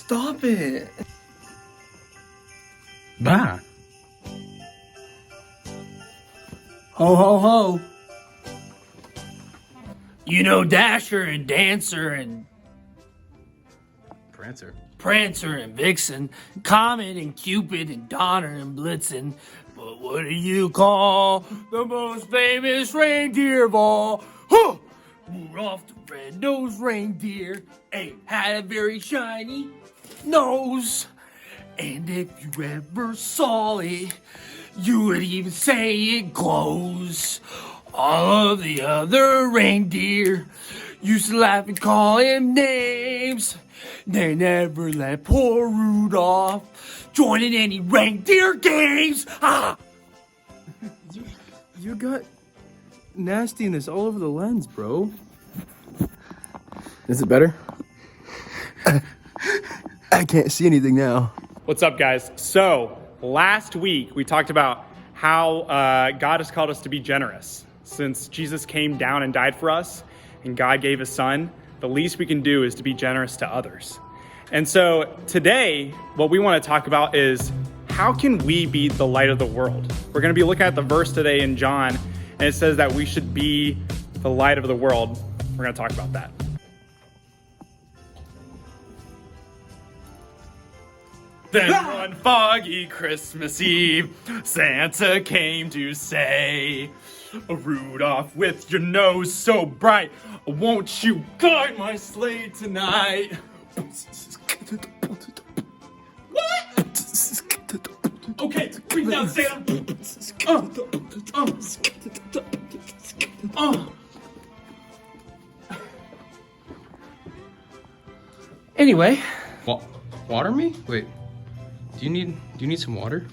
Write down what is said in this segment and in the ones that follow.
Stop it. Bah. Ho, ho, ho. You know Dasher and Dancer and Prancer and Vixen, Comet and Cupid and Donner and Blitzen. But what do you call the most famous reindeer of all? Huh! Rudolph the red-nosed reindeer had a very shiny nose. And if you ever saw it, you would even say it glows. All of the other reindeer used to laugh and call him names. They never let poor Rudolph join in any reindeer games. Ah! You got nastiness all over the lens, bro. Is it better? I can't see anything now. What's up, guys? So, last week we talked about how God has called us to be generous. Since Jesus came down and died for us, and God gave his son, the least we can do is to be generous to others. And so today, what we want to talk about is how can we be the light of the world? We're going to be looking at the verse today in John, and it says that we should be the light of the world. We're going to talk about that. Then one foggy Christmas Eve, Santa came to say, Rudolph, with your nose so bright, won't you guard my sleigh tonight? What? Okay, breathe down, Santa. Anyway, Water me? Wait. Do you need some water?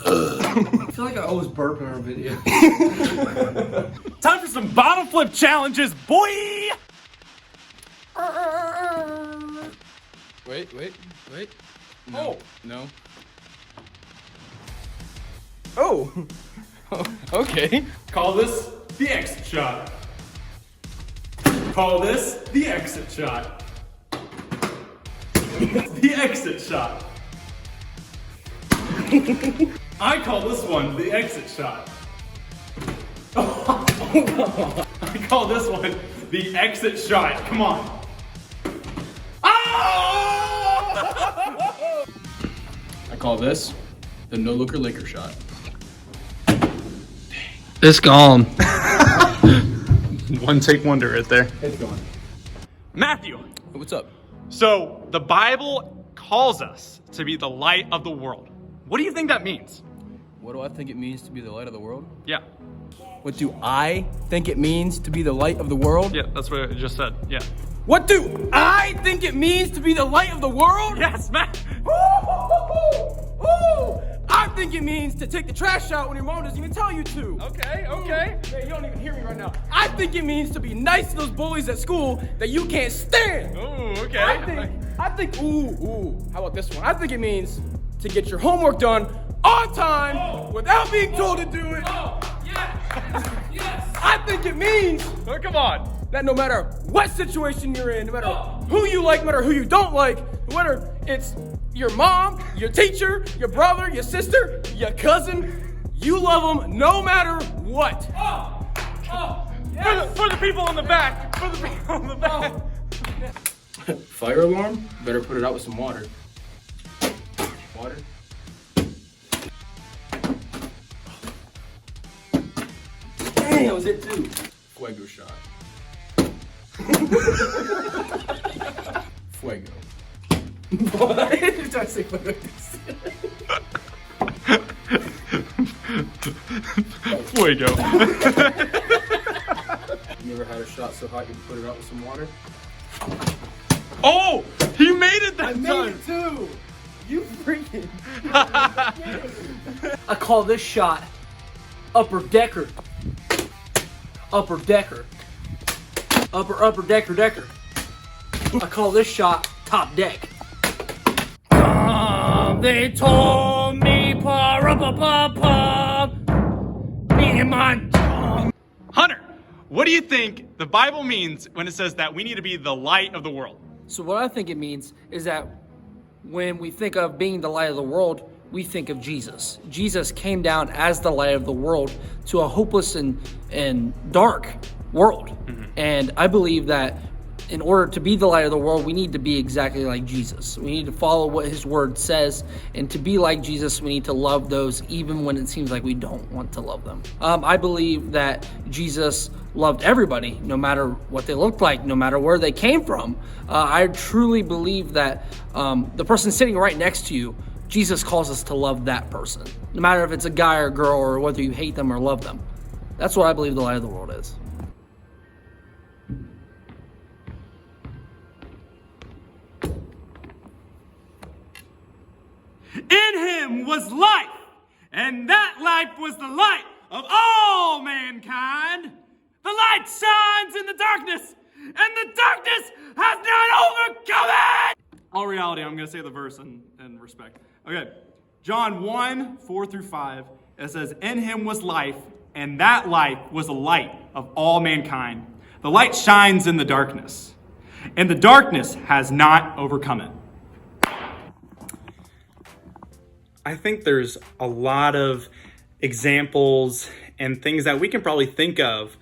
I feel like I always burp in our video. Time for some bottle flip challenges, boy! Wait. Oh. No. Oh. Okay. Call this the exit shot. Call this the exit shot. The exit shot. I call this one the exit shot. I call this one the exit shot. Come on. I call this the no looker liquor shot. It's gone. One take wonder right there. It's gone. Matthew. What's up? So the Bible calls us to be the light of the world. What do you think that means? What do I think it means to be the light of the world? Yeah. What do I think it means to be the light of the world? Yeah, that's what I just said. Yeah. What do I think it means to be the light of the world? Yes, Matt. I think it means to take the trash out when your mom doesn't even tell you to. Okay. Man, you don't even hear me right now. I think it means to be nice to those bullies at school that you can't stand. Ooh, okay. I think, how about this one? I think it means to get your homework done on time without being told to do it. Oh, yes. I think it means Oh, come on. that no matter what situation you're in, no matter who you like, no matter who you don't like, whether it's your mom, your teacher, your brother, your sister, your cousin, you love them no matter what. For the people in the back. For the people in the back. Fire alarm? Better put it out with some water. Water? Dang, that was it too. Fuego shot. Fuego. What? Did I say fuego? Fuego. You ever had a shot so hot you put it out with some water? Oh, he made it that I time. made it too. You freaking. I call this shot upper decker. Upper decker. Upper decker. I call this shot top deck. They told me, me and my Hunter, what do you think the Bible means when it says that we need to be the light of the world? So what I think it means is that when we think of being the light of the world, we think of Jesus. Jesus came down as the light of the world to a hopeless and dark world. Mm-hmm. And I believe that in order to be the light of the world, we need to be exactly like Jesus. We need to follow what his word says. And to be like Jesus, we need to love those even when it seems like we don't want to love them. I believe that Jesus loved everybody, no matter what they looked like, no matter where they came from. I truly believe that the person sitting right next to you, Jesus calls us to love that person, no matter if it's a guy or a girl or whether you hate them or love them. That's what I believe the light of the world is. In him was life, and that life was the light of all mankind. The light shines in the darkness, and the darkness has not overcome it. All reality, I'm going to say the verse in respect. Okay, John 1, 4 through 5, it says, in him was life, and that life was the light of all mankind. The light shines in the darkness, and the darkness has not overcome it. I think there's a lot of examples and things that we can probably think of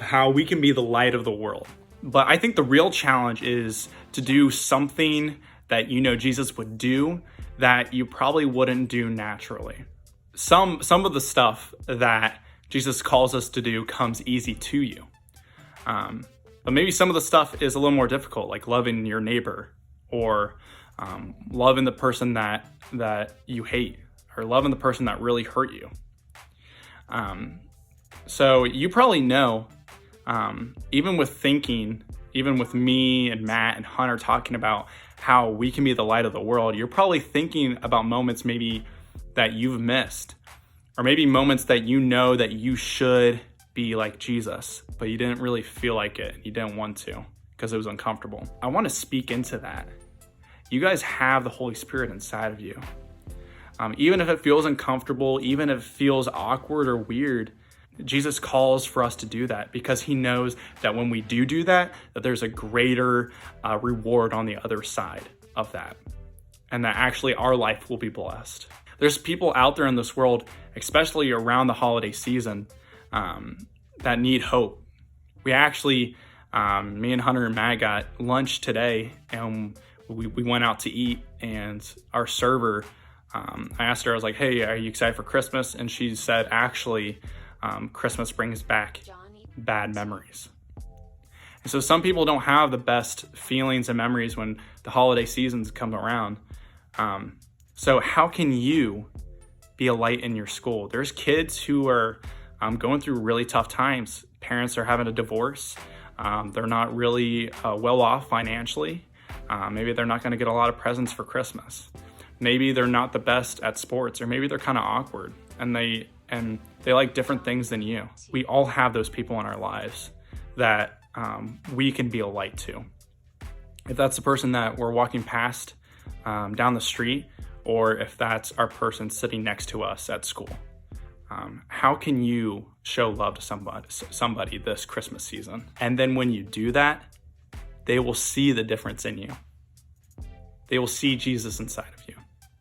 how we can be the light of the world. But I think the real challenge is to do something that you know Jesus would do that you probably wouldn't do naturally. Some of the stuff that Jesus calls us to do comes easy to you. But maybe some of the stuff is a little more difficult, like loving your neighbor or loving the person that you hate or loving the person that really hurt you. So you probably know, even with me and Matt and Hunter talking about how we can be the light of the world, you're probably thinking about moments maybe that you've missed, or maybe moments that you know that you should be like Jesus, but you didn't really feel like it. You didn't want to because it was uncomfortable. I want to speak into that. You guys have the Holy Spirit inside of you. Even if it feels uncomfortable, even if it feels awkward or weird, Jesus calls for us to do that because he knows that when we do that there's a greater reward on the other side of that, and that actually our life will be blessed. There's people out there in this world, especially around the holiday season, that need hope. We actually, me and Hunter and Matt got lunch today, and we went out to eat, and our server, I asked her, I was like, hey, are you excited for Christmas? And she said, actually, Christmas brings back bad memories. And so some people don't have the best feelings and memories when the holiday seasons come around. So how can you be a light in your school? There's kids who are going through really tough times. Parents are having a divorce. They're not really well off financially. Maybe they're not going to get a lot of presents for Christmas. Maybe they're not the best at sports, or maybe they're kind of awkward and they like different things than you. We all have those people in our lives that we can be a light to. If that's the person that we're walking past down the street, or if that's our person sitting next to us at school, how can you show love to somebody this Christmas season? And then when you do that, they will see the difference in you. They will see Jesus inside of you.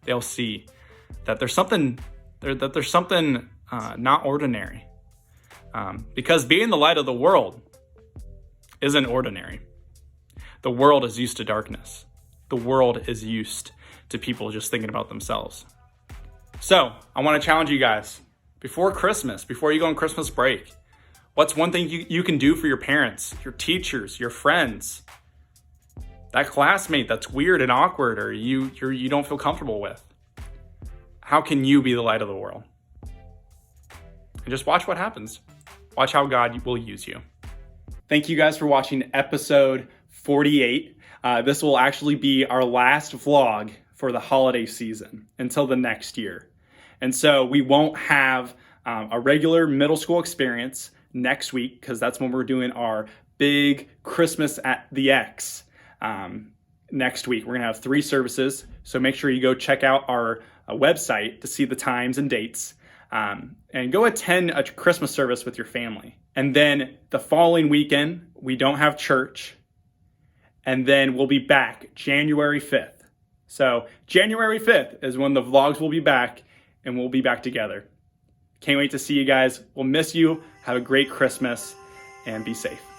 They'll see that there's something not ordinary. Because being the light of the world isn't ordinary. The world is used to darkness. The world is used to people just thinking about themselves. So I want to challenge you guys, before Christmas, before you go on Christmas break, what's one thing you can do for your parents, your teachers, your friends, that classmate that's weird and awkward or you don't feel comfortable with? How can you be the light of the world? And just watch what happens. Watch how God will use you. Thank you guys for watching episode 48. This will actually be our last vlog for the holiday season until the next year. And so we won't have a regular middle school experience next week, because that's when we're doing our big Christmas at the X next week. We're going to have 3 services. So make sure you go check out our website to see the times and dates. And go attend a Christmas service with your family. And then the following weekend, we don't have church. And then we'll be back January 5th. So January 5th is when the vlogs will be back, and we'll be back together. Can't wait to see you guys. We'll miss you. Have a great Christmas, and be safe.